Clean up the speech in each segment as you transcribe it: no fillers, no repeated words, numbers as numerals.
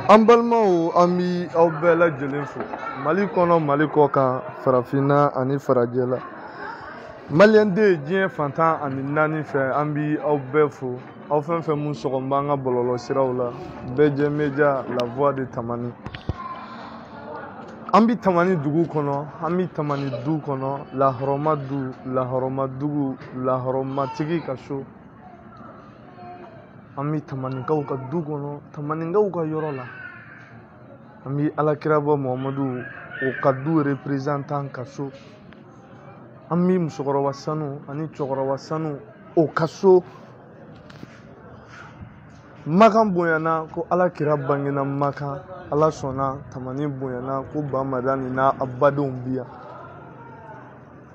An balimaw an bi aw bɛɛ lajɛlen fo Mali kɔnɔ Mali kɔ kan farafinna ani farajɛ la Maliyɛn den diɲɛ fantan ani naani fɛ an bi aw bɛɛ fo aw fɛn fɛn mun sɔgɔn b'an ka bɔlɔlɔ siraw la Bɛjɛ Media la voix de Tamani an bi Tamani dugu kɔnɔ an bi Tamani du kɔnɔ lahɔrɔma du lahɔrɔma dugu lahɔrɔmatigi ka so an bi Tamanikaw ka du kɔnɔ Tamanikaw ka yɔrɔ la an bi Alakiraba Muhamadu o ka du représentant ka so an bi musokɔrɔba sanu ani cɛkɔrɔba sanu o ka so Makan bonyana ko Alakira bangena Makan Ala sɔnna Tamani bonyana ko Bamadani n'a badenw bi yan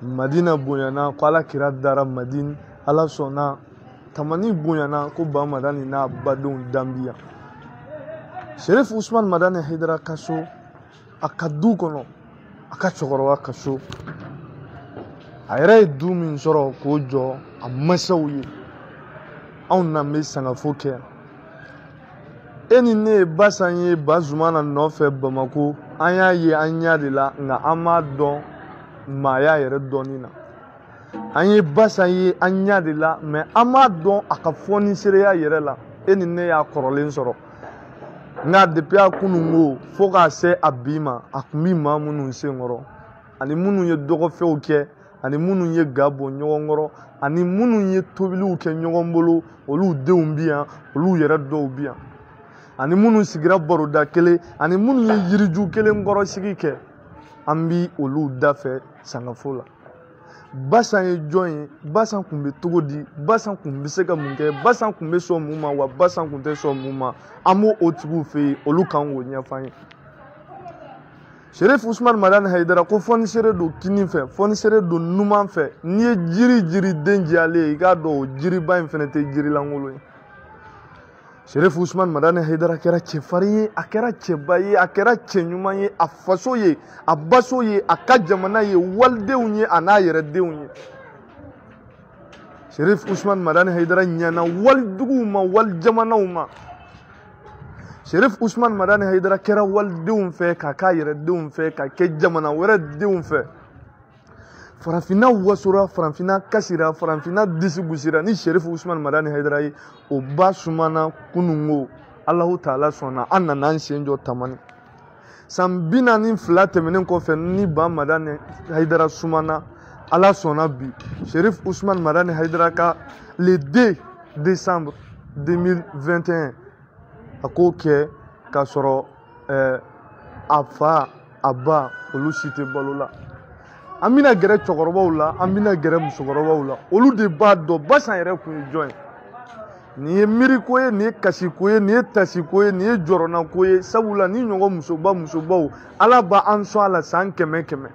Madina bonyana ko Alakira dara Madine Ala sɔnna Tamani bonyana ko Bamadani n'a badenw dan bi yan Sherif Usman Madani Haidara ka so a ka du kɔnɔ a ka cɛkɔrɔba ka so a yɛrɛ ye du min sɔrɔ k'o jɔ a masaw ye anw na bɛ sangafo kɛ e ni ne ye Basan ye Bazumana nɔfɛ Bamako an y'a ye an ɲɛ de la nka an m'a dɔn maaya yɛrɛ dɔnni na an ye Basan ye an ɲɛ de la mais an m'a dɔn a ka fɔnisereya yɛrɛ la e ni ne y'a kɔrɔlen sɔrɔ nka depuis a kununko fo k'a se a bi ma a tun bi maa minnu senkɔrɔ ani minnu ye dɔgɔfɛnw kɛ ani minnu ye ga bɔ ɲɔgɔn kɔrɔ ani minnu ye tobiliw kɛ ɲɔgɔn bolo olu denw bi yan olu yɛrɛ dɔw bi yan ani minnu sigira baroda kelen ani minnu ye yiriju kelen kɔrɔ sigi kɛ an bi olu da fɛ sangafo la Basan ye jɔn ye Basan tun bɛ cogo di Basan tun bɛ se ka mun kɛ Basan tun bɛ sɔn mun ma wa Basan tun tɛ sɔn mun ma an b'o tigiw fɛ yen olu kan k'o ɲɛf'an ye Sherif Usman Madani Haidara ko fɔnisere don kini fɛ fɔnisere don numan fɛ n'i ye jiri den jalen ye i k'a dɔn o jiriba in fɛnɛ tɛ jirilankolon ye Sherif Usman Madani Haidara kɛra cɛfarin ye a kɛra cɛba ye a kɛra cɛɲuman ye a faso ye a baso ye a ka jamana ye walidenw ye a n'a yɛrɛ denw ye Sherif Usman Madani Haidara ɲɛna waliduguw ma walijamanaw ma Sherif Usman Madani Haidara kɛra walidenw fɛ k'a k'a yɛrɛ denw fɛ ka kɛ jamana wɛrɛ denw fɛ farafinna wasora farafinna kasira farafinna disi gosira ni Sherif Usman Madani Haidara ye o ba sumana kununko Allahu Taala sɔnna an nana an sen jɔ Tamani san 42 tɛmɛnen kɔfɛ ni ba Madani Haidara sumana Ala sɔnna bi Sherif Usman Madani Haidara ka le 2 décembre 2021 a k'o kɛ k'a sɔrɔ a fa a ba olu si tɛ balo la an bɛna gɛrɛ cɛkɔrɔbaw la an bɛna gɛrɛ musokɔrɔbaw la olu de b'a dɔn Basan yɛrɛ tun ye jɔn ye nin ye miiriko ye nin ye kasiko ye nin ye tasiko ye nin ye jɔrɔnako ye sabula ni ɲɔgɔn musobaw Ala b'an sɔn a la san 100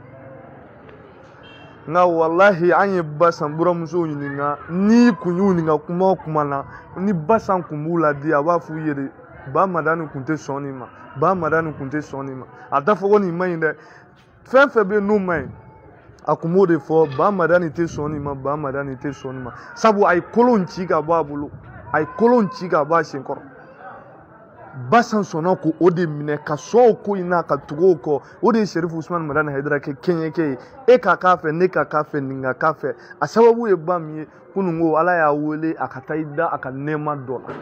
nka walahi an ye Basan buramusow ɲininka ni kun y'u ɲininka kuma o kuma na ni Basan kun b'u ladi a b'a f'u ye de Ba Madani kun tɛ sɔn nin ma Ba Madani kun tɛ sɔn nin ma a t'a fɔ ko nin ma ɲi dɛ fɛn fɛn bɛ yen n'o ma ɲi a kun b'o de fɔ Ba Madani tɛ sɔn nin ma Ba Madani tɛ sɔn nin ma sabu a ye kolon ci ka bɔ a bolo a ye kolon ci ka bɔ a senkɔrɔ Basan sɔnna k'o de minɛ ka sɔn o ko in na ka tugu o kɔ o de ye Sherif Usman Madani Haidara kɛ kɛɲɛkɛ ye e ka k'a fɛ ne ka k'a fɛ nin ka k'a fɛ a sababu ye ba min ye kununko Ala y'a wele a ka taa i da a ka nɛɛma dɔ la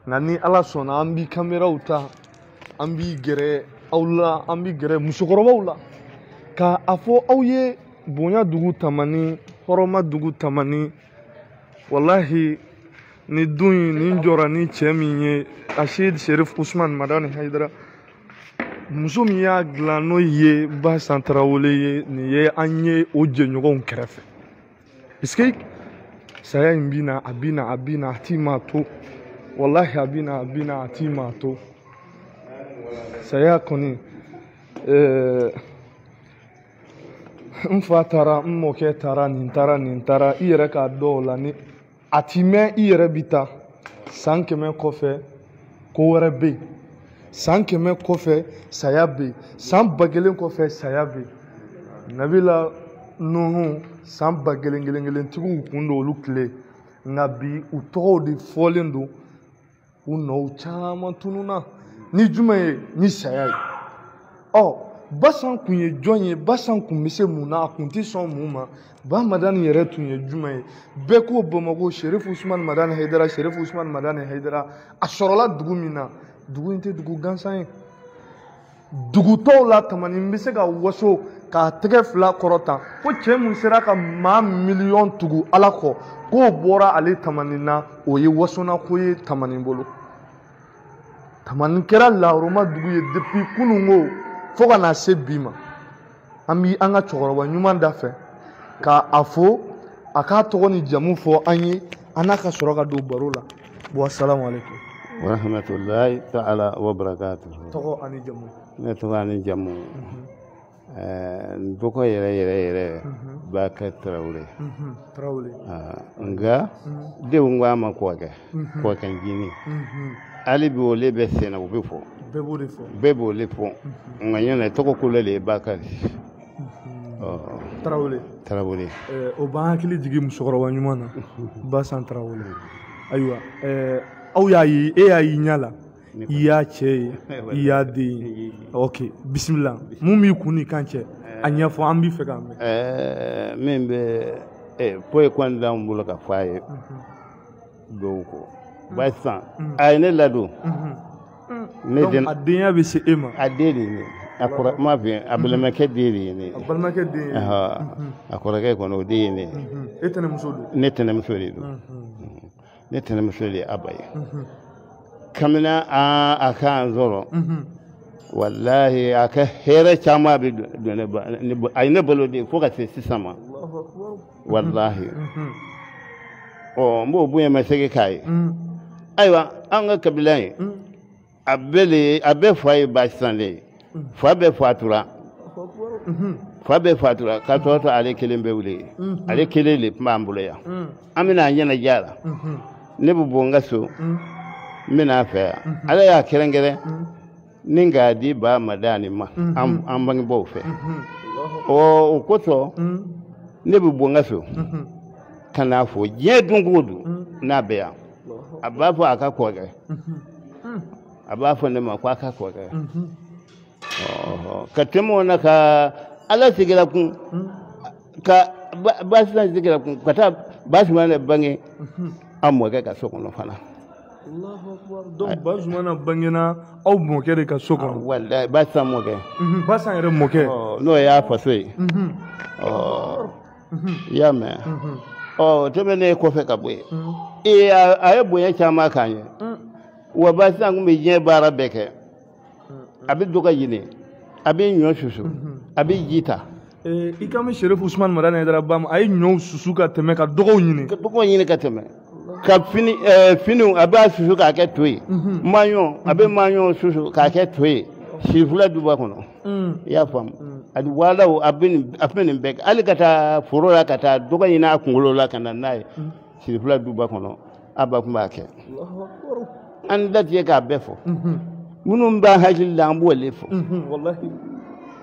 nka ni Ala sɔnna an bi kameraw ta an bi gɛrɛ aw la an bi gɛrɛ musokɔrɔbaw la ka a fɔ aw ye bonya dugu Tamani hɔrɔma dugu Tamani wallahi ni dun in nin jɔra ni cɛ min ye Ashid Sherif Usman Madani Haidara muso min y'a dilan n'o ye Basan Tarawele ye nin ye an ye o jɛɲɔgɔnw kɛrɛfɛ est-ce que saya in bina a bina a t'i ma to wallahi a bina a t'i ma to saya kɔni n fa taara n mɔkɛ taara nin taara i yɛrɛ k'a dɔn o la ni a ti mɛn i yɛrɛ bi taa san 100 kɔfɛ ko wɛrɛ bɛ yen san 100 kɔfɛ saya bɛ yen san 1000 kɔfɛ saya bɛ yen Nabila Nuhu san 1000 tigiw kun don olu tile nka bi u tɔgɔw de fɔlen don u nɔw caman tununa ni juma ye ni saya ye ɔ basan kun ye jɔn ye basan kun bɛ se mun na a kun tɛ sɔn mun ma ba madani yɛrɛ tun ye juma ye bɛɛ ko Bamako Cherif Ousmane Madani Haidara Cherif Ousmane Madani Haidara a sɔrɔla dugu min na dugu in tɛ dugu gansan ye dugu tɔw la tamani bɛ se ka waso k'a tɛgɛ fila kɔrɔtan ko cɛ mun sera ka maa miliyɔn tugu ala kɔ k'o bɔra ale tamani na o ye wasona ko ye tamani bolo tamani kɛra lahɔrɔma dugu ye depuis kunungo fo ka na se bi ma an bɛ an ka cɛkɔrɔba ɲuman da fɛ k'a fo a k'a tɔgɔ ni jamu fɔ an ye an n'a ka sɔrɔ ka don baro la bon assalamu alaikum wa rahmatullahi ta'ala wa barakatuh tɔgɔ ani jamu ne tɔgɔ ani jamu n tɔgɔ yɛrɛ b'a kɛ Tarawele nka denw k'a ma kɔkɛ ncini hali bi olu bɛ sen na u bɛ fɔ bɛɛ b'o fɔ nka ɲɛna tɔgɔ kolo de ye Bakari Tarawele o b'an hakili jigin musokɔrɔba ɲuman na Basan Tarawele ayiwa aw y'a ye e y'a y'i ɲɛ la i y'a cɛ ye i y'a den ye ok bisimila mun b'i kun ni kan cɛ a ɲɛfɔ an b'i fɛ k'a mɛn min bɛ poyi kɔni d'anw bolo ka fɔ a ye dɔw kɔ Basan a ye ne ladon a denya bɛ se e ma a den de ye a kɔrɔkɛ fɛ a balimakɛ den de ye ne a kɔrɔkɛ kɔni o den ye ne e tɛnɛmuso don ne tɛnɛmuso de don ne tɛnɛmuso de ye Aba ye kamina a kan sɔrɔ wallahi a ka hɛrɛ caman bɛ don ne ba a ye ne balo de fo ka se sisan ma wallahi n b'o bonya ma segi k'a ye ayiwa an ka kabila in a bɛɛ fa ye Basan de ye fa bɛɛ fatura k'a tɔ to ale kelen bɛ wuli ale kelen de tun b'an bolo yan an bɛna a ɲɛnajɛ la ne bɛ bɔ n ka so n bɛna a fɛ yan ala y'a kɛrɛnkɛrɛn ni k'a di Ba Madani ma an bangebaaw fɛ o kosɔn ne bɛ bɔ n ka so ka n'a fɔ diɲɛ don o don n'a bɛ yan a b'a fɔ a ka kɔrɔkɛ a b'a fɔ ne ma ko a ka kɔrɔkɛ ka tɛmɛ o na ka ala sigira kun ka Basan sigira kun ka taa Basumana bange an mɔkɛ ka so kɔnɔ fana donc Basumana bangena aw mɔkɛ de ka so kɔnɔ wallahi Basan mɔkɛ Basan yɛrɛ mɔkɛ n'o y'a faso ye i y'a mɛn tɛmɛnen kɔfɛ ka bɔ yen a ye bonya caman k'an ye wa Basan kun bɛ diɲɛ baara bɛɛ kɛ a bɛ dɔgɔ ɲini a bɛ ɲɔ susu a bɛ ji ta i kan bɛ Cherif Ousmane Madani Haidara ba ma a ye ɲɔw susu ka tɛmɛ ka dɔgɔw ɲini ka tɛmɛ ka finiw a b'a susu k'a kɛ to ye maɲɔ a bɛ maɲɔ susu k'a kɛ to ye sifila duba kɔnɔ i y'a faamu a walaw a bɛ nin bɛɛ kɛ hali ka taa foro la ka taa dɔgɔ ɲini a kunkolo la ka na n'a ye sifila duba kɔnɔ a ba tun b'a kɛ an datigɛ k'a bɛɛ fɔ minnu b'a hakili la an b'o le fɔ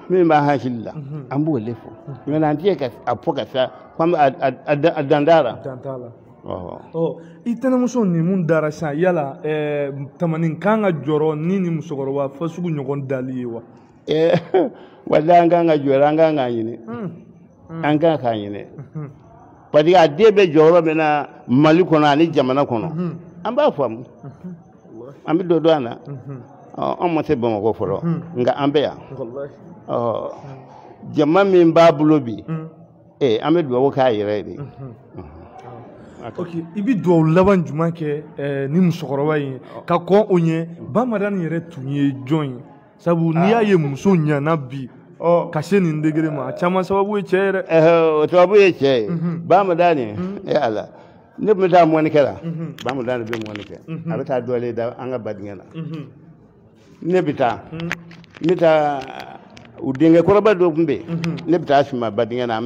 min b'a hakili la an b'o le fɔ mɛ an tɛ ka a fɔ ka sa k'an bɛ a dandara i tɛnɛmuso nin mun dara sisan yala tamani kan ka jɔrɔ ni musokɔrɔba fasugu ɲɔgɔn dali ye wa walahi an kan ka jɔrɔ an kan k'a ɲini an kan k'a ɲini parce que a den bɛ jɔyɔrɔ min na Mali kɔnɔ ani jamana kɔnɔ an b'a faamu an bɛ dɔ dɔn a la an ma se Bamako fɔlɔ nka an bɛ yan jama min b'a bolo bi an bɛ dugawu k'a yɛrɛ de ok i bɛ dugawu laban jumɛn kɛ ni musokɔrɔba in ka kɔn o ɲɛ Ba Madani yɛrɛ tun ye jɔn ye sabu n'i y'a ye muso ɲana bi ka se nin degré ma a caman sababu ye cɛ yɛrɛ o sababu ye cɛ ye Ba Madani ala ne bɛ taa mɔnikɛ la Ba Madani bɛ mɔni kɛ a bɛ taa dɔlen da an ka badingɛ la ne bɛ taa n bɛ taa u denkɛ kɔrɔba dɔ tun bɛ yen ne bɛ taa suma badingɛ na an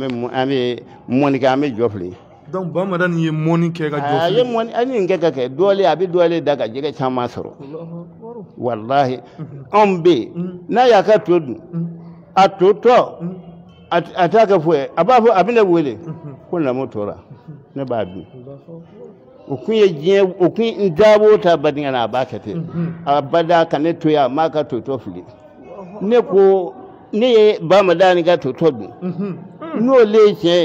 bɛ mɔni kɛ an bɛ jɔ fili donc Ba Madani ye mɔni kɛ ka jɔ fili a ye mɔni a ye nin kɛ ka kɛ dɔlen a bɛ dɔlen da ka jɛgɛ caman sɔrɔ walahi anw bɛ yen n'a y'a ka to dun a to tɔ a t'a kɛ foyi ye a b'a fɔ a bɛ ne wele ko lamɔ tora ne b'a dun o kun ye diɲɛ o kun n daabo ta badinga na a b'a kɛ ten a bada ka ne to yan a m'a ka totɔ fili ne ko ne ye bamadani ka totɔ dun n'o le ye tiɲɛ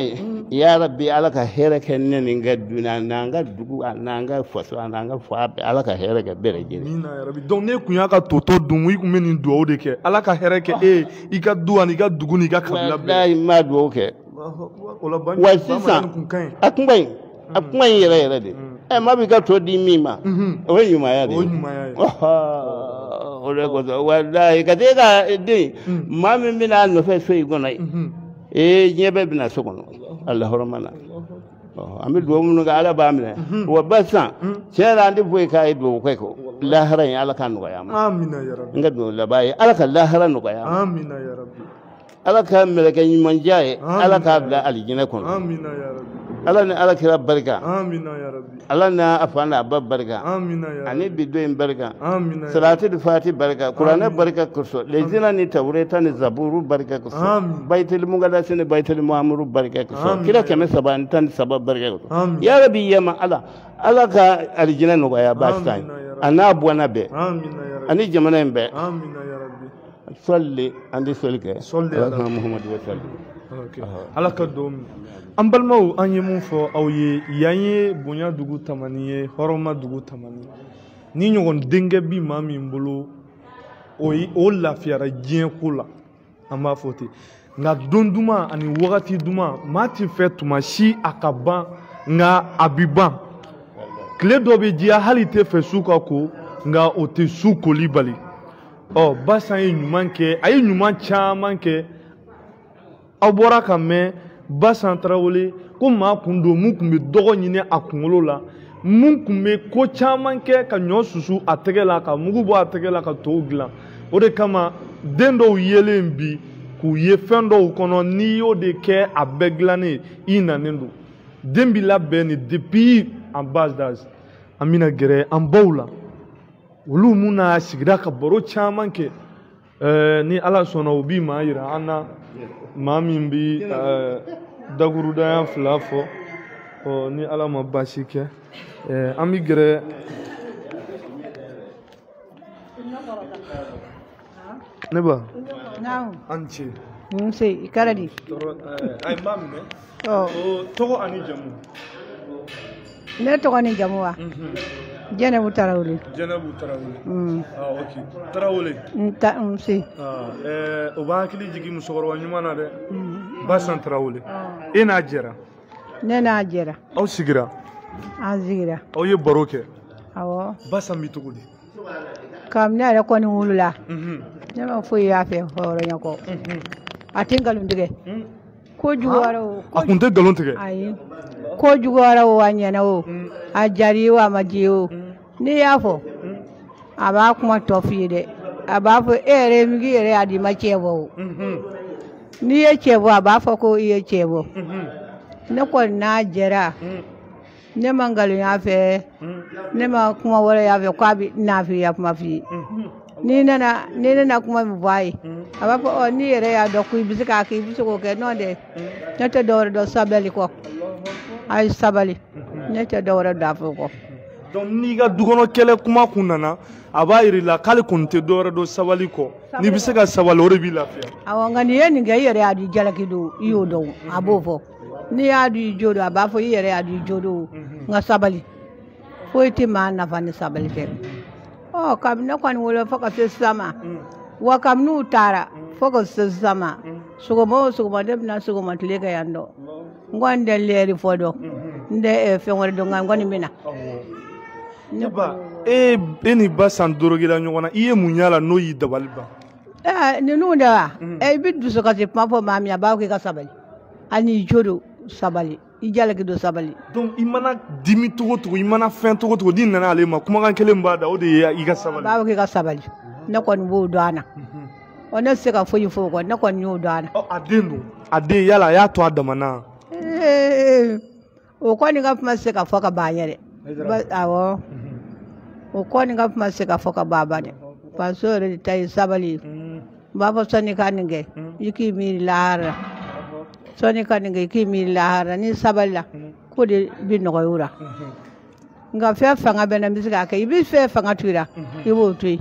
ye ya rabbi ala ka hɛrɛ kɛ ne ni n ka dunan n'an ka dugu n'an ka faso n'an ka fa bɛɛ ala ka hɛrɛ kɛ bɛɛ lajɛlen. Amina ya rabbi. Donc ne kun y'a ka totɔ dun i kun bɛ nin dugawu de kɛ ala ka hɛrɛ kɛ i ka du ani i ka dugu ni i ka kabila bɛɛ. walayi n b'a dugawu kɛ. wa sisan a kuma in yɛrɛ yɛrɛ de maa b'i ka to di min ma o ye ɲumanya de ye. o de kosɔn walayi ka t'e ka den maa min bɛna a nɔfɛ so in kɔnɔ yen diɲɛ bɛɛ bɛna so kɔnɔ alahɔrɔma na an bɛ dugawu minnu kɛ ala b'a minɛ wa ba sisan tiɲɛ yɛrɛ an tɛ foyi k'a ye dugawu kɛ kɔ lahara in ala ka nɔgɔya ma n ka dugawu laban ye ala ka lahara nɔgɔya ma ala ka mɛlɛkɛ ɲumandiya ye ala k'a bila alijinɛ kɔnɔ ala ni ala kira barika ala n'a a fa n'a ba barika ani bi don in barika salati di fati barika kuranɛ barika kosɔn lezina ni tawureta ni zaburu barika kosɔn bayiteli mugadasi ni bayiteli muhamuru barika kosɔn kira 313 barika kosɔn ya rabi yema ala ka alijinɛ nɔgɔya baasi t'an ye a n'a bɔnna bɛɛ ani jamana in bɛɛ salli an di soli kɛ ala ka muhamadu wa salli ala ka don an balimaw an ye mun fɔ aw ye yan ye bonya dugu tamani ye hɔrɔnma dugu tamani ni ɲɔgɔn denkɛ bi maa min bolo o lafiyara diɲɛ ko la an b'a fɔ ten nka don duman ani wagati duman maa ti fɛ tuma si a ka ban nka a bi ban tile dɔ bɛ diya hali tɛ fɛ su ka ko nka o tɛ su koli bali Basan ye ɲuman kɛ a ye ɲuman caman kɛ aw bɔra ka mɛn Basan Tarawele ko maa kun don mun kun bɛ dɔgɔ ɲini a kunkolo la mun kun bɛ ko caman kɛ ka ɲɔ susu a tɛgɛ la ka mugu bɔ a tɛgɛ la ka tow dilan o de kama den dɔw yelen bi k'u ye fɛn dɔw kɔnɔ n'i y'o de kɛ a bɛɛ dilannen i nanen don den bi labɛn nin depuis en bas d'âge an bɛna gɛrɛ an baw la olu mun na sigida ka baro caman kɛ ni ala sɔnna o bi maa yira an na maa min bi dakurudaya 2 fɔ ni ala ma baasi kɛ an bɛ gɛrɛ ne ba an ce nse i kɛra di ayi maa minɛ tɔgɔ ani jamu ne tɔgɔ ni jamu wa Jɛnɛbu Tarawele. Jɛnɛbu Tarawele. Ok. Tarawele. Nse. O b'a hakili jigin musokɔrɔba ɲuman na dɛ. Basan Tarawele. E n'a jɛra. Ne n'a jɛra. Aw sigira. An sigira. Aw ye baro kɛ. Awɔ. Basan bɛ cogo di. Kabini ne yɛrɛ kɔni wolola. Ne ma foyi y'a fɛ hɔrɔnya kɔ. A tɛ nkalon tigɛ. Kojugu wɛrɛ o. A kun tɛ nkalon tigɛ. Ayi. Kojugu wɛrɛ o a ɲɛna o. A jari o a ma di o n'i y'a fɔ a b'a kuma tɔ f'i ye dɛ a b'a fɔ e yɛrɛ min k'i yɛrɛ y'a di ma cɛ bɔ o n'i ye cɛ bɔ a b'a fɔ ko i ye cɛ bɔ ne kɔni n'a jɛra ne ma nkalonya fɛ ne ma kuma wɛrɛ y'a fɛ k'a bɛ n'a f'i ye kuma f'i ye ni ne na kuma min fɔ a ye a b'a fɔ n'i yɛrɛ y'a dɔn ko i bɛ se k'a kɛ i bɛ se k'o kɛ n'o tɛ ne tɛ dɔwɛrɛ dɔn sabali kɔ a ye sabali ne tɛ dɔwɛrɛ dɔn a fɛ kɔ. Donc n'i ka dukɔnɔ kɛlɛ kuma kun nana a b'a yira i la k'ale kɔni tɛ dɔwɛrɛ dɔn sabali kɔ n'i bɛ se ka sabali o de b'i lafiya. Awɔ nka n'i ye nin kɛ i yɛrɛ y'a di jalaki don i y'o dɔn a b'o fɔ n'i y'a di i jo don a b'a fɔ i yɛrɛ y'a di i jo don nka sabali foyi tɛ maa nafa ni sabali tɛ. Kabini ne kɔni wolo fo ka se sisan ma wa kabini u taara fo ka se sisan ma sɔgɔma o sɔgɔma ne bɛna sɔgɔma tile kɛ yan dɔ n kɔni tɛ lɛri fɔ dɔn n tɛ fɛn wɛrɛ dɔn nka n kɔni bɛ na. Ne ba e ni Basan dorogela ɲɔgɔn na i ye mun y'a la n'o y'i dabali ban. Ninnu de wa i bɛ dusukasi kuma fɔ maa min a b'a fɔ i ka sabali hali n'i jo don sabali i jalaki don sabali. Donc i mana dimi cogo o cogo i mana fɛn cogo o cogo n'i nana ale ma kumakan kelen b'a da o de ye i ka sabali. a b'a fɔ k'i ka sabali ne kɔni b'o dɔn a na ne tɛ se ka foyi fɔ o kɔ ne kɔni y'o dɔn a na. A den don a den yala a y'a to a dama na. O kɔni ka kuma tɛ se ka fɔ ka ban yɛrɛ awɔ o kɔni ka kuma tɛ se ka fɔ ka ban dɛ parce que o yɛrɛ de ta ye sabali ye n b'a fɔ sɔnni ka nin kɛ i k'i miiri lahara sɔnni ka nin kɛ i k'i miiri lahara ni sabali la ko de bɛ nɔgɔya o la nga fɛ fanga bɛ na bɛ se k'a kɛ i bɛ fɛ fanga to i la i b'o to yen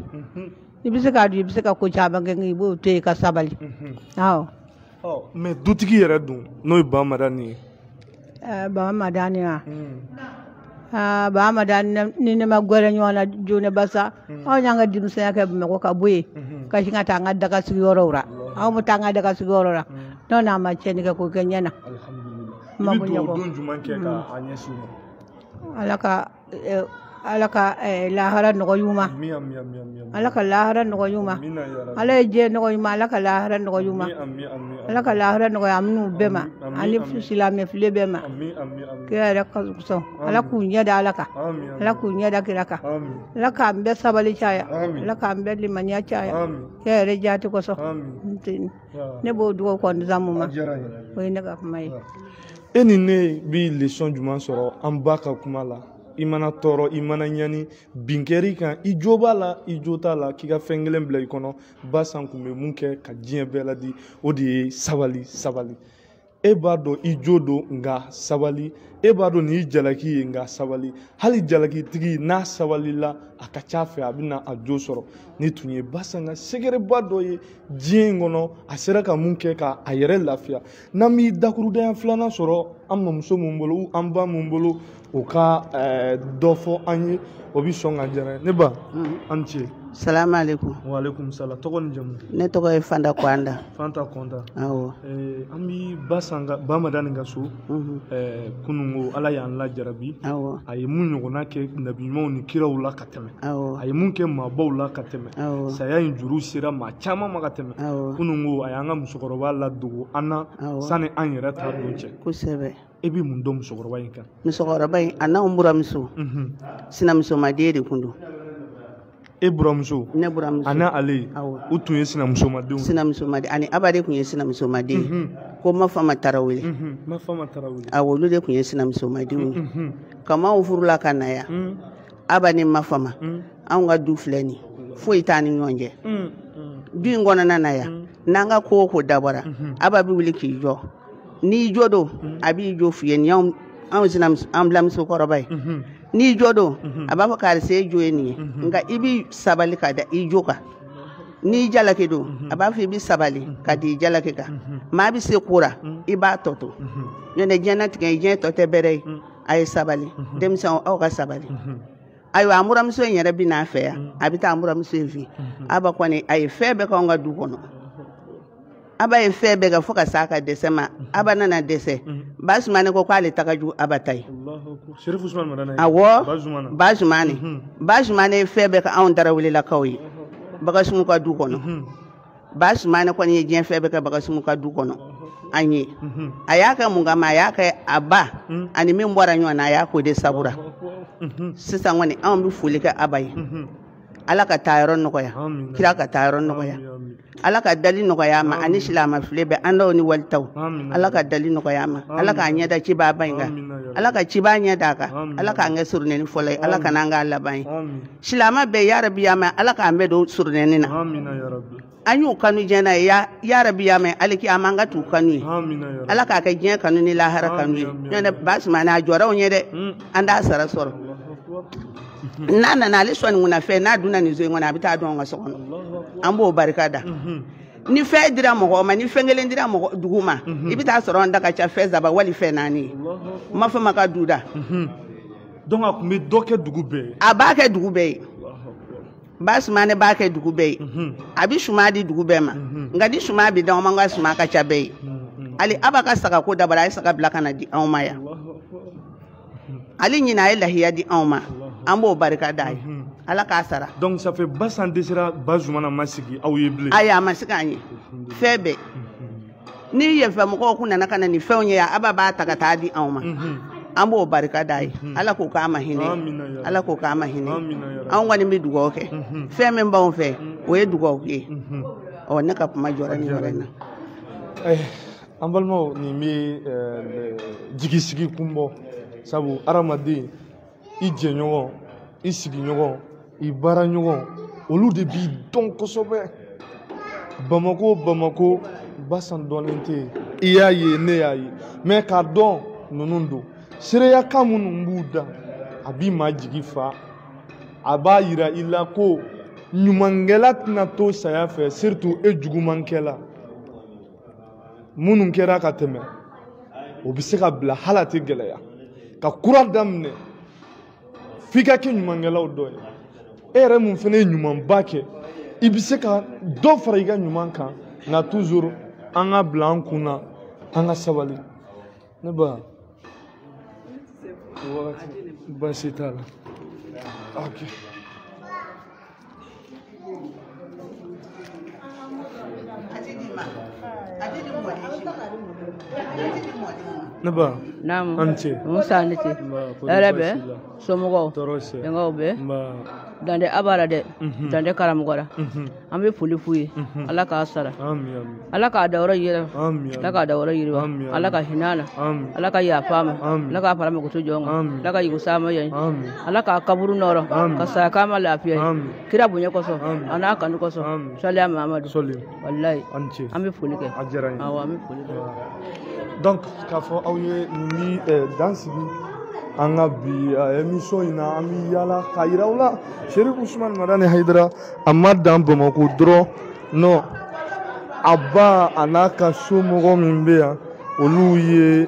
i bɛ se k'a dun i bɛ se ka ko caman kɛ i b'o to yen ka sabali awɔ. mais dutigi yɛrɛ dun n'o ye Ba Madani ye. Ba Madani Ba Madani ni ne ma gɔrɛ ɲɔgɔn na joona basa anw y'an ka denmisɛnya kɛ Bamakɔ ka bɔ yen ka sin ka taa an ka daga sigiyɔrɔw la anw bɛ taa an ka daga sigiyɔrɔ la n'o n'a ma tiɲɛni kɛ k'o kɛ ɲɛ na. i bɛ dugawu don jumɛn kɛ k'a ɲɛsin u ma. Ala ka lahara nɔgɔya u ma. Ala ka lahara nɔgɔya u ma. Ala ye diɲɛ nɔgɔya u ma. Ala ka lahara nɔgɔya u ma. Ala ka lahara nɔgɔya minnu bɛɛ ma ani silamɛ file bɛɛ ma. Kira yɛrɛ ka sɔn. Ala k'u ɲɛ da Ala kan. Ala k'u ɲɛ da kira kan. Ala k'an bɛɛ sabali caya. Ala k'an bɛɛ limaniya caya. Kira yɛrɛ jaati kosɔn. Ne b'o dugawu kɔni zamu ma. O ye ne ka kuma ye. E ni ne bi leçon jumɛn sɔrɔ an ba ka kuma la. I mana tɔɔrɔ i mana ɲani bin kɛr'i kan i jo b'a la i jo t'a la k'i ka fɛn kelen bila i kɔnɔ Basan kun bɛ mun kɛ ka diɲɛ bɛɛ ladi o de ye sabali sabali. E b'a dɔn i jo don nka sabali e b'a dɔn nin ye jalaki ye nka sabali hali jalakitigi n'a sabalila a ka ca fɛ a bɛna a jo sɔrɔ ni tun ye Basan ka sɛgɛrɛba dɔ ye diɲɛ in kɔnɔ a sera ka mun kɛ ka a yɛrɛ lafiya n'an b'i dakurudanya filanan sɔrɔ an mamuso mun bolo an ba mun bolo o ka dɔ fɔ an ye o bɛ sɔn ka diyara ne ba an ce. Salamu alaikum. Wa alaikum salam. Tɔgɔ ni jamu? Ne tɔgɔ ye Fanta Kwanda. Fanta Kwanda. Awɔ. An bɛ Ba Madani ka so kunungo Ala y'an lajarabi. Awɔ. A ye mun ɲɔgɔnna kɛ nabi ɲumanw ni kiraw la ka tɛmɛ. Awɔ. A ye mun kɛ maabaw la ka tɛmɛ. Awɔ. Saya in juru sera maa caman ma ka tɛmɛ. Awɔ. Kunungo a y'an ka musokɔrɔba ladogo an na sani an yɛrɛ ta don cɛ. Kosɛbɛ. E bɛ mun dɔn musokɔrɔba in kan? Musokɔrɔba in a n'anw buramuso sinamusomaden de tun don. E buramuso? Ne buramuso. A n'ale u tun ye sinamusomadenw. Sinamusomaden ani Aba de tun ye sinamusomaden ye ko Mafama Tarawele. Mafama Tarawele. Awɔ olu de tun ye sinamusomadenw ye. Kamaw furula ka na yan Aba ni Mafama anw ka du filɛ nin foyi t'an ni ɲɔgɔn cɛ. Du in kɔnɔna na yan n'an ka ko o ko dabɔra Aba bɛ wuli k'i jɔ. N'i jo don a b'i jo f'i ye nin y'anw an bilamusokɔrɔba ye n'i jo don a b'a fɔ karisa e jo ye nin ye nka i b'i sabali ka da i jo kan n'i jalaki don a b'a fɔ i b'i sabali ka di i jalaki kan maa bɛ se ko ra i b'a tɔ to n'o tɛ diɲɛlatigɛ diɲɛ tɔ tɛ bɛrɛ ye a ye sabali denmisɛnw aw ka sabali ayiwa an buramuso in yɛrɛ bɛ n'a fɛ yan a bɛ taa an buramuso in fɛ Aba kɔni a ye fɛn bɛɛ k'anw ka du kɔnɔ. Aba ye fɛn bɛɛ kɛ fo ka s'a ka dɛsɛ ma Aba nana dɛsɛ Basumani ko k'ale ta ka jugu Aba ta ye. Awɔ Basumani ye fɛn bɛɛ kɛ anw Tarawelelakaw ye Bagasumu ka du kɔnɔ. Basumani kɔni ye diɲɛ fɛn bɛɛ kɛ Bagasumu ka du kɔnɔ an ye a y'a kɛ mun kama a y'a kɛ a ba ani min bɔra ɲɔgɔn na a y'a ko de sabura sisan kɔni anw bɛ foli kɛ Aba ye Ala ka taa yɔrɔ nɔgɔya kira ka taa yɔrɔ nɔgɔya Ala ka dali nɔgɔya ma ani silamɛ file bɛɛ an dɔw ni walitaw Ala ka dali nɔgɔya ma Ala k'a ɲɛda cibaa ba in kan Ala ka cibaa ɲɛda a kan Ala k'an kɛ surunɛni fɔlɔ ye Ala kana an k'a laban ye silamɛ bɛɛ ya rabi ya mɛn Ala k'an bɛɛ don surunɛni na an y'u kanu diɲɛ na ye ya rabi ya mɛn ale k'an man ka t'u kanu ye Ala k'a kɛ diɲɛ kanu ni lahara kanu ye ɲɔtɛ Basumani a jɔra o ɲɛ dɛ an t'a sara sɔrɔ n'a nana ale sɔnni kunna fɛn n'a donna nin so in kɔnɔ a bɛ taa dɔn ka so kɔnɔ an b'o barika da ni fɛn dira mɔgɔ ma ni fɛn kelen dira mɔgɔ dugu ma i bɛ taa sɔrɔ an da ka ca fɛn saba wali fɛn naani ye Mafama ka du da donc a tun bɛ dɔ kɛ dugu bɛɛ ye a b'a kɛ dugu bɛɛ ye Basumani b'a kɛ dugu bɛɛ ye a bɛ suma di dugu bɛɛ ma nka ni suma bɛ d'anw ma an ka suma ka ca bɛɛ ye hali Aba ka sagako dabara a ye saga bila ka na di anw ma yan hali ɲina a ye lahiya di anw ma an b'o barika da ye Ala k'a sara. Donc ça fait Basan dɛsɛra Bazumana ma sigi aw ye bilen. Ayi a ma se k'an ye fɛn bɛɛ ni yɛrɛfɛmɔgɔw kun nana ka na ni fɛnw ye Aba b'a ta ka taa di anw ma an b'o barika da ye Ala k'o k'a ma hinɛ Ala k'o k'a ma hinɛ anw kɔni bɛ dugawu kɛ fɛn min b'anw fɛ o ye dugawu ye ne ka kuma jɔra nin yɔrɔ in na. An balimaw nin bɛ jigisigi kun bɔ sabu adamaden i jɛɲɔgɔn i sigiɲɔgɔn i baaraɲɔgɔn olu de b'i dɔn kosɛbɛ Bamako Basan dɔnnen tɛ yen i y'a ye ne y'a ye mais k'a dɔn ninnu don seereya kan minnu b'u da a b'i ma jigi fa a b'a yira i la ko ɲumankɛla tɛna to saya fɛ surtout e jugumankɛla minnu kɛra ka tɛmɛ o bɛ se ka bila hali a tɛ gɛlɛya ka kura daminɛ f'i ka kɛ ɲumankɛlaw dɔ ye e yɛrɛ mun fana ye ɲumanba kɛ i bɛ se ka dɔ fara i ka ɲuman kan nka toujours an ka bila an kun na an ka sabali ne ba baasi t'a la ok ne ba Naam. an ce Musa ne ce. Arabe. Somɔgɔw. tɔɔrɔ se Dengaw bɛ. nba Dande abara dɛ. Dande karamɔgɔ la. An bɛ foli f'u ye. Ala k'a sara. ami ami Ala k'a da yɔrɔ yira. ami Ala k'a da yɔrɔ yiriwa. Amin. Ala ka hinɛ a la. ami Ala ka yafa a ma. Amin. Ala k'a fara magoto jɔn kan. Amin. Ala ka yugu sa ma yen. ami Ala k'a kaburu nɔrɔ. Amin. Ka saya k'a ma lafiya ye. Amin. Kira bonya kosɔn. Amin. A n'a kanu kosɔn. Amin. Saliya Mahamadu. sɔli Wallahi. an ce An bɛ foli kɛ. a diyara n ye Awɔ an bɛ foli kɛ. donc k'a fɔ aw ye nin bɛ dan sigi an ka bi émission in na an bɛ yaala k'a yira aw la Cherif Ousmane Madani Haidara a ma dan Bamakɔ dɔrɔn non a ba a n'a ka somɔgɔ min bɛ yan olu ye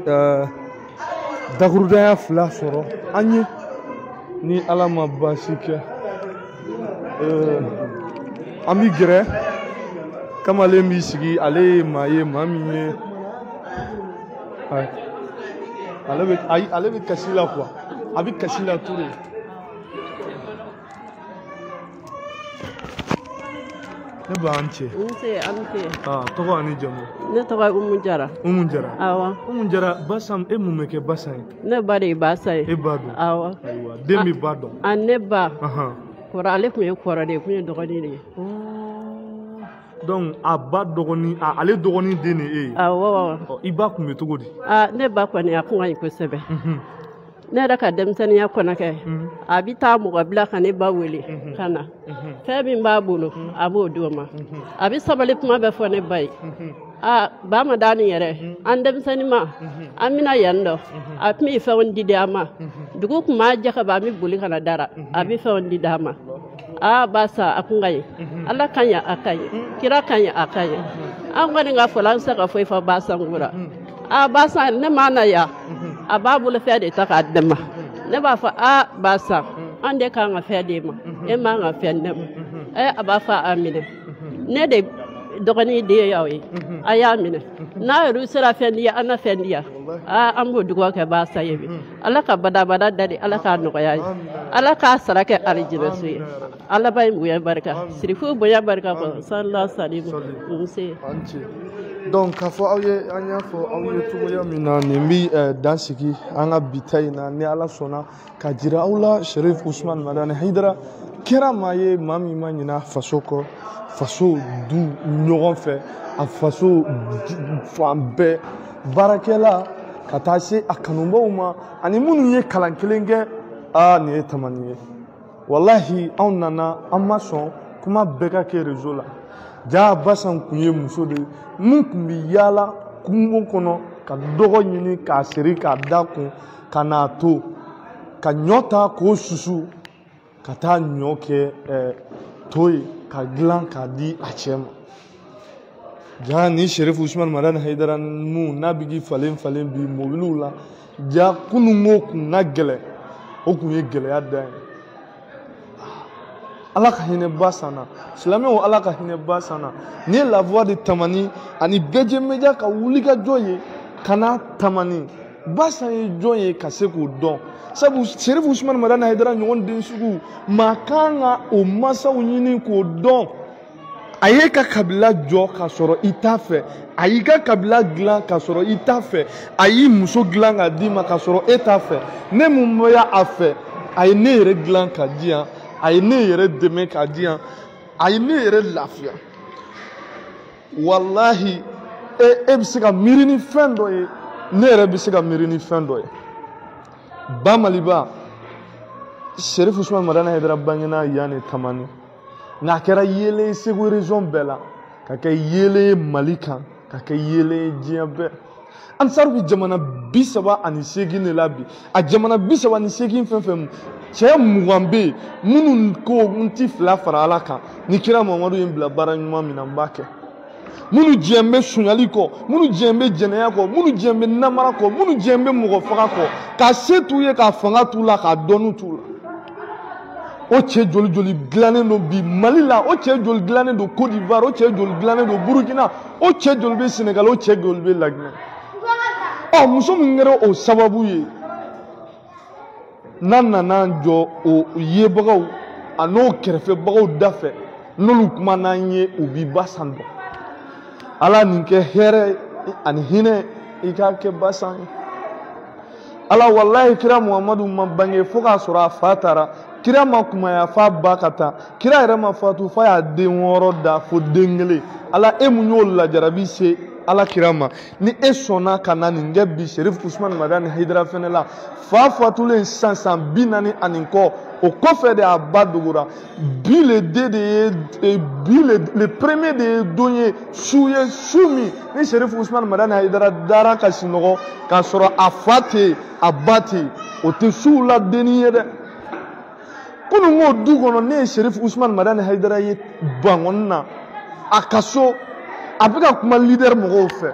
dakurudanya 2 sɔrɔ an ye ni Ala ma baasi kɛ an bɛ gɛrɛ kamalen b'i sigi ale ye maa ye maa min ye ale bɛ kasi la quoi a bɛ kasi la tout de ne b'an cɛ Nse an ce. tɔgɔ ani jamu Ne tɔgɔ ye Umu Jara. Umu Jara Awɔ. Umu Jara Basam e mun bɛ kɛ Basa ye Ne ba de ye Basa ye. e b'a dɔn Awɔ. ayiwa den bɛ ba dɔn A ne ba. Ahan. Kɔrɔ ale tun ye kɔrɔ de ye, kun ye dɔgɔnin de ye. donc a ba dɔgɔnin ale dɔgɔnin den de e ye Awɔ. i ba kun bɛ cogo di Ne ba kɔni a kun ka ɲi kosɛbɛ. Ne yɛrɛ ka denmisɛnninya kɔnɔ kɛ a bɛ taa mɔgɔ bila ka ne ba wele ka na fɛn min b'a bolo a b'o di o ma a bɛ sabali kuma bɛɛ fɔ ne ba ye ba ma da nin yɛrɛ an denmisɛnnin ma an bɛna yan dɔ a tun bɛ fɛnw di a ma dugu tun b'a jɛ ka ban an bɛ boli ka na dara a bɛ fɛnw di a ma ba sa a kun ka ɲi ala ka ɲi a ka ɲi kira ka ɲi a ka ɲi an kɔni ka fɔla an tɛ se ka foyi fɔ ba sankura ba sa ne ma na yan a b'a bolo fɛn de ta k'a dɛmɛ ne b'a fɔ ba sa an de k'an ka fɛn d'e ma e m'an ka fɛn dɛmɛ a b'a fɔ a minɛ ne de dɔgɔnin den y'aw ye a y'a minɛ n'a yɛrɛ sera fɛn di an na fɛn di yan an b'o dugawu kɛ ba sa ye bi ala ka badabada da di ala k'a nɔgɔya ye ala k'a sara kɛ alijinɛso ye ala ba ye bonya barika sirifu bonya barika kɔ sallallahu alaihi wa sallam nse donc k'a fɔ aw ye an y'a fɔ aw ye cogoya min na nin bɛ dan sigi an ka bita in na ni ala sɔnna ka jira aw la Cherif Ousmane Madani Haidara kɛra maa ye maa min ma ɲina faso kɔ faso du ɲɔgɔn fɛ a faso fan bɛɛ baarakɛla ka taa se a kanubaw ma ani minnu ye kalan kelen kɛ nin ye tamani ye walahi anw nana an ma sɔn kuma bɛɛ ka kɛ réseau la jaa Basan kun ye muso de ye mun kun bɛ yaala kungo kɔnɔ ka dɔgɔ ɲini k'a siri k'a da kun ka n'a to ka ɲɔ ta k'o susu ka taa ɲɔ kɛ to ye ka dilan k'a di a cɛ ma jaa ni Cherif Ousmane Madani Haidara mun n'a bɛ k'i falen falen bi mobiliw la jaa kunungo kun ka gɛlɛn o kun ye gɛlɛya dan ye ala ka hinɛ Basan na silamɛw ala ka hinɛ Basan na ni ye la voix de Tamani ani BG Media ka wuli ka jɔ ye ka na Tamani Basan ye jɔn ye ka se k'o dɔn sabu Cherif Ousmane Madani Haidara ɲɔgɔn den sugu maa kan ka o masaw ɲini k'o dɔn a ye ka kabila jɔ k'a sɔrɔ i t'a fɛ a y'i ka kabila dilan k'a sɔrɔ i t'a fɛ a y'i muso dilan k'a d'i ma k'a sɔrɔ e t'a fɛ ne mun bɛ a fɛ a ye ne yɛrɛ dilan k'a di yan a ye ne yɛrɛ dɛmɛ k'a di yan a ye ne yɛrɛ lafiya walahi e bɛ se ka miiri ni fɛn dɔ ye ne yɛrɛ bɛ se ka miiri ni fɛn dɔ ye ba Maliba Cherif Ousmane Madani Haidara bangena yan ne Tamani nka a kɛra yeelen Segu région bɛɛ la ka kɛ yeelen Mali kan ka kɛ yeelen diɲɛ bɛɛ Ansaru bi jamana 38 de la bi a jamana 38 fɛn fɛn cɛ 20 bɛ minnu ko n ti fila fara Ala kan ni kira Mamadu ye bila baara ɲuman min na n b'a kɛ minnu jɛn bɛ sunyali kɔ minnu jɛn bɛ jɛnɛya kɔ minnu jɛn bɛ namara kɔ minnu jɛn bɛ mɔgɔ faga kɔ ka se t'u ye ka fanga t'u la ka dɔnni t'u la o cɛ joli joli dilannen don bi Mali la o cɛ joli dilannen don Côte d'Ivoire o cɛ joli dilannen don Burkina o cɛ joli bɛ Sénégal o cɛ joli bɛ Laginɛ muso min kɛra o sababu ye n'an nana jɔ o yebagaw a n'o kɛrɛfɛbagaw da fɛ n'olu kuma n'an ye u b'i ba san dɔn Ala nin kɛ hɛrɛ ani hinɛ i k'a kɛ ba san ye Ala wallahi kira Muhamadu ma bange fo k'a sɔrɔ a fa taara kira ma kumaya f'a ba ka taa kira yɛrɛ ma fatu f'a y'a den 6 da fo den 1 Ala e mun y'o lajarabi se Ala kira ma ni e sɔnna ka na nin kɛ bi Cherif Ousmane Madani Haidara fɛnɛ la fa fatulen san 40 ani kɔ o kɔfɛ de a ba dogora bi le premier de ye don ye su ye su min ni Cherif Ousmane Madani Haidara dara ka sinɔgɔ k'a sɔrɔ a fa tɛ yen a ba tɛ yen o tɛ suw la denni ye dɛ kunun k'o du kɔnɔ ne ye Cherif Ousmane Madani Haidara ye bangɔni na a ka so a bɛ ka kuma leader mɔgɔw fɛ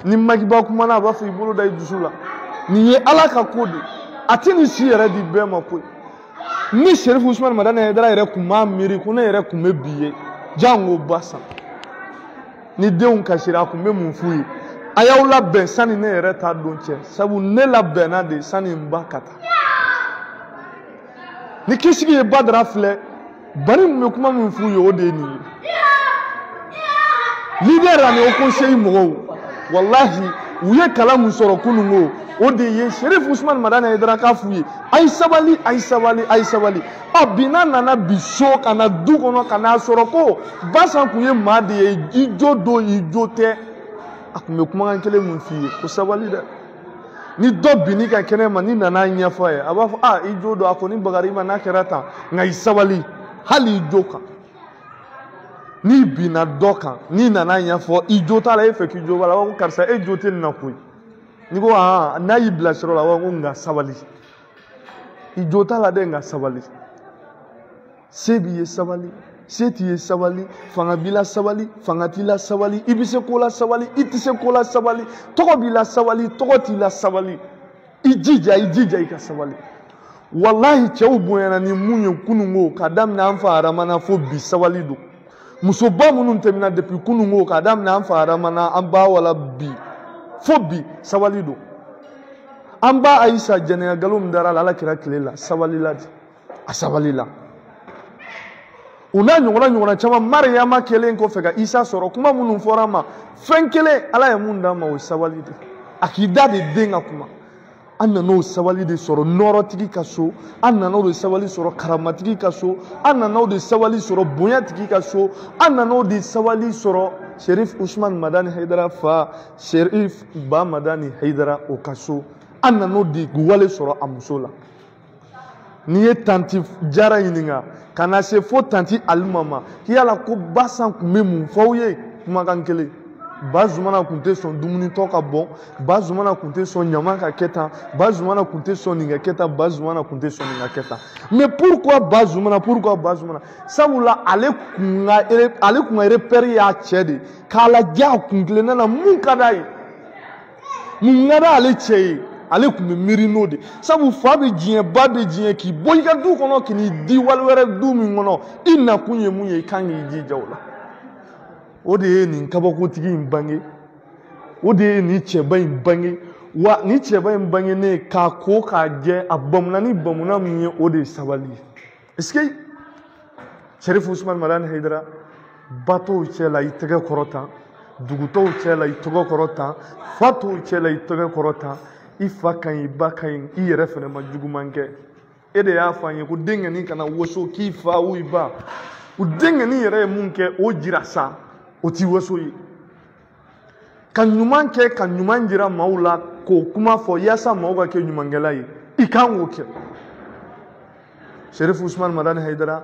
ni Makiba kumana a b'a fɔ i bolo da i dusu la nin ye Ala ka ko de a tɛ nin si yɛrɛ di bɛɛ ma koyi ni Cherif Ousmane Madani Haidara yɛrɛ kun b'a miiri ko ne yɛrɛ kun bɛ bi ye jango ba san ni denw kasira a kun bɛ mun f'u ye a y'aw labɛn sani ne yɛrɛ t'a don cɛ sabu ne labɛnna de sani n ba ka taa ni kisigi ye Badara filɛ bari mun bɛ kuma min f'u ye o de ye nin ye leader ani o conseil mɔgɔw wallahi u ye kalan mun sɔrɔ kunungo o de ye Cherif Ousmane Madani Haidara k'a f'u ye a ye sabali a ye sabali a ye sabali bi n'a nana bi so ka na du kɔnɔ ka n'a sɔrɔ ko Basan kun ye maa de ye i jo don i jo tɛ a kun bɛ kumakan kelen mun f'i ye ko sabali dɛ ni dɔ binni ka kɛnɛ ma ni nana ɲɛfɔ a ye a b'a fɔ i jo don a kɔni bagari ma n'a kɛra tan nka i sabali hali i jo kan ni binna dɔ kan ni nana ɲɛfɔ i jo t'a la e fɛ k'i jo b'a la ko karisa e jo tɛ nin na koyi ni ko n'a y'i bila sira la ko nka sabali i jo t'a la dɛ nka sabali se b'i ye sabali se t'i ye sabali fanga b'i la sabali fanga t'i la sabali i bɛ se ko la sabali i tɛ se ko la sabali tɔgɔ b'i la sabali tɔgɔ t'i la sabali i jija i ka sabali wallahi cɛw bonyana ni mun ye kunungo ka daminɛ an fa Aramana fo bi sabali don musoba minnu tɛmɛna depuis kunungo ka daminɛ an fa Aramana an ba wala bi fo bi sabali don an ba Ayisa jɛnɛya nkalon min dara la Ala kira tile la sabali la a sabali la u n'a ɲɔgɔnna caman Mariyama kelen kɔfɛ ka Isa sɔrɔ kuma minnu fɔra ma fɛn kelen Ala ye mun d'a ma o ye sabali de a k'i da de den ka kuma an nana o sabali de sɔrɔ nɔɔrɔtigi ka so an nana o de sabali sɔrɔ karamatigi ka so an nana o de sabali sɔrɔ bonyatigi ka so an nana o de sabali sɔrɔ Cherif Ousmane Madani Haidara fa Cherif Ba Madani Haidara o ka so an nana o de wale sɔrɔ a muso la n'i ye tanti Jara ɲininka ka na se fo tanti Alima ma yala ko Basan kun bɛ mun fɔ aw ye kumakan kelen Ba Zumana kun tɛ sɔn dumunitɔ ka bɔ Ba Zumana kun tɛ sɔn ɲama ka kɛ tan Ba Zumana kun tɛ sɔn nin ka kɛ tan Ba Zumana kun tɛ sɔn nin ka kɛ tan mais pourquoi Ba Zumana sabula ale kun ka repère y'a cɛ de k'a lajɛ a kun tilenna na mun ka d'a ye mun ka d'ale cɛ ye ale kun bɛ miiri n'o de sabu fa bɛ diɲɛ ba bɛ diɲɛ k'i bɔ i ka du kɔnɔ k'i di wali wɛrɛ du min kɔnɔ i nakun ye mun ye i kan k'i jija o la o de ye nin kabakotigi in bange o de ye nin cɛba in bange wa nin cɛba in bangenen k'a ko k'a jɛ a bamuna ni bamuna min ye o de ye sabali ye est-ce que Cherif Ousmane Madani Haidara batɔw cɛ la i tɛgɛ kɔrɔtan dugutɔw cɛ la i tɛgɛ kɔrɔtan fa tɔw cɛ la i tɛgɛ kɔrɔtan i fa ka ɲi i ba ka ɲi i yɛrɛ fana ma juguman kɛ e de y'a fɔ an ye ko denkɛnin kana waso k'i fa ou i ba o denkɛnin yɛrɛ ye mun kɛ o jira sa o t'i waso ye ka ɲuman kɛ ka ɲuman jira maaw la k'o kuma fɔ yaasa maaw ka kɛ ɲumankɛla ye i kan k'o kɛ Cherif Ousmane Madani Haidara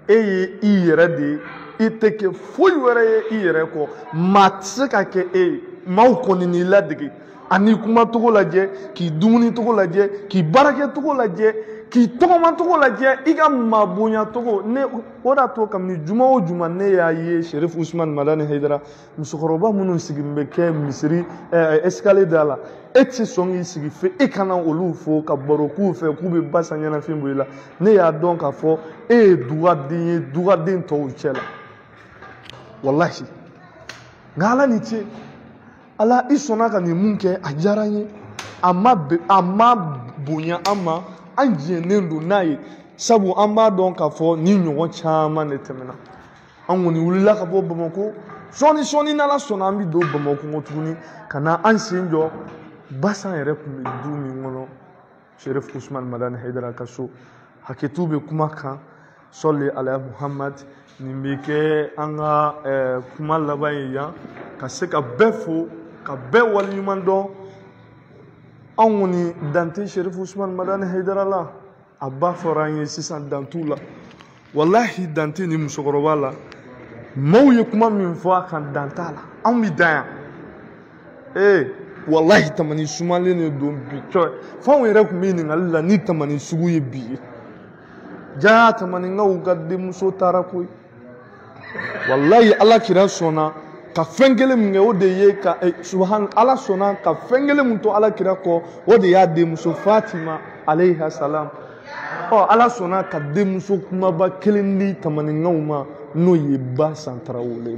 e ye i yɛrɛ de ye i tɛ kɛ foyi wɛrɛ ye i yɛrɛ kɔ maa tɛ se ka kɛ e ye maaw kɔni n'i ladege ani kuma togo lajɛ k'i dumuni togo lajɛ k'i baarakɛ togo lajɛ k'i tɔgɔma togo lajɛ i ka maabonya togo ne o da to kabini juma o juma ne y'a ye Sherif Usman Madani Haidara musokɔrɔba minnu sigilen bɛ kɛ misiri escalier da la e tɛ sɔn k'i sigi fɛ e kana olu fo ka baro k'u fɛ k'u bɛ basa ɲɛnafin bɔ i la ne y'a dɔn k'a fɔ e ye dugaden ye dugaden tɔw cɛ la wallahi nka Ala ni ce Ala i sɔnna ka nin mun kɛ a diyara n ye a ma bonya an ma an jɛnnen don n'a ye sabu an b'a dɔn k'a fɔ ni ɲɔgɔn caman de tɛmɛna an kɔni wulila ka bɔ Bamakɔ sɔɔni n'Ala sɔnna an bɛ don Bamakɔ tuguni ka na an sen jɔ Basan yɛrɛ tun bɛ du min kɔnɔ Sherif Usman Madani Haidara ka so hakɛto bɛ kuma kan sɔli ala Muhammad nin bɛ kɛ an ka kuma laban ye yan ka se ka bɛɛ fo ka bɛɛ waleɲuman dɔn anw kɔni dan tɛ Sherif Usman Madani Haidara la a ba fɔra an ye sisan dan t'u la wallahi dan tɛ nin musokɔrɔba la maaw ye kuma min fɔ a kan dan t'a la anw bɛ dan yan wallahi tamani sumalen de don bi cɔ f'anw yɛrɛ tun bɛ ɲininkali la ni tamani sugu ye bi ye jaa tamaninkaw ka denmuso taara koyi wallahi Ala kira sɔnna ka fɛn kelen min kɛ o de ye ka Ala sɔnna ka fɛn kelen min to Ala kira kɔ o de y'a denmuso Fatima alayha salam Ala sɔnna ka denmuso kumaba kelen di tamaninkaw ma n'o ye Basan Tarawele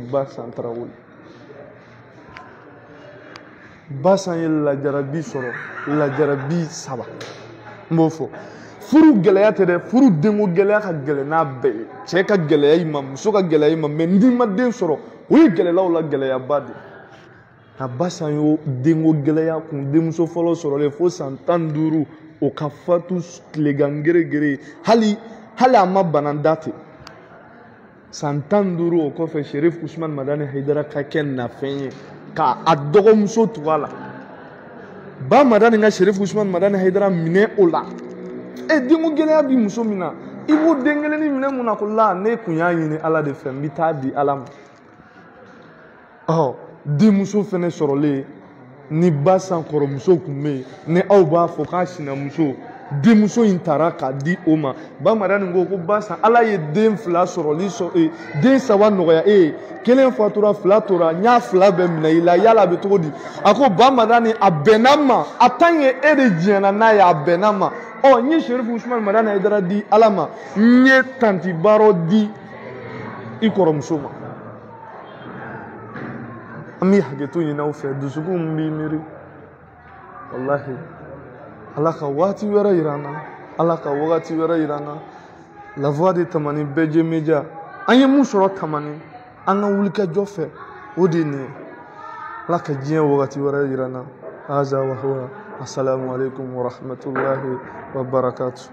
Basan ye lajarabi sɔrɔ lajarabi 3 n b'o fɔ furu gɛlɛya tɛ dɛ furu denko gɛlɛya ka gɛlɛn n'a bɛɛ ye cɛ ka gɛlɛya i ma muso ka gɛlɛya i ma mais n'i ma den sɔrɔ o ye gɛlɛyaw la gɛlɛyaba de nka Basan y'o denko gɛlɛya kun denmuso fɔlɔ sɔrɔlen fo san 15 o ka fatu tilegan gere hali a ma bana da ten san 15 o kɔfɛ Sherif Usman Madani Haidara ka kɛ nafɛn ye ka a dɔgɔmuso tugu a la ba Madani ka Sherif Usman Madani Haidara minɛ o la denko gɛlɛya bi muso min na i b'o den kelenni minɛ mun na ko la ne kun y'a ɲini Ala de fɛ n bɛ taa di Ala ma denmuso fɛnɛ sɔrɔlen ni Basan kɔrɔmuso kun bɛ yen ni aw b'a fɔ k'a sinamuso denmuso in taara k'a di o ma ba Madani ko Basan Ala ye den 2 sɔrɔli den 3 nɔgɔya e ye 1 fatura 2 tora n y'a 2 bɛɛ minɛ i la yala a bɛ cogo di a ko ba Madani a bɛnna ma a tant que e de diɲɛna n'a ye a bɛnna ma n ye Sherif Usman Madani Haidara di Ala ma n ye tanti Baro di i kɔrɔmuso ma an bɛ hakɛto ɲini aw fɛ dusukun b'i miiri wallahi Ala ka waati wɛrɛ yira an na Ala ka wagati wɛrɛ yira an na la voix de Tamani BG Media an ye mun sɔrɔ Tamani an ka wulikajɔ fɛ o de ye nin ye Ala ka diɲɛ wagati wɛrɛ yira an na haza wa huwa assalamu alaikum wa rahmatullahi wa barakatuh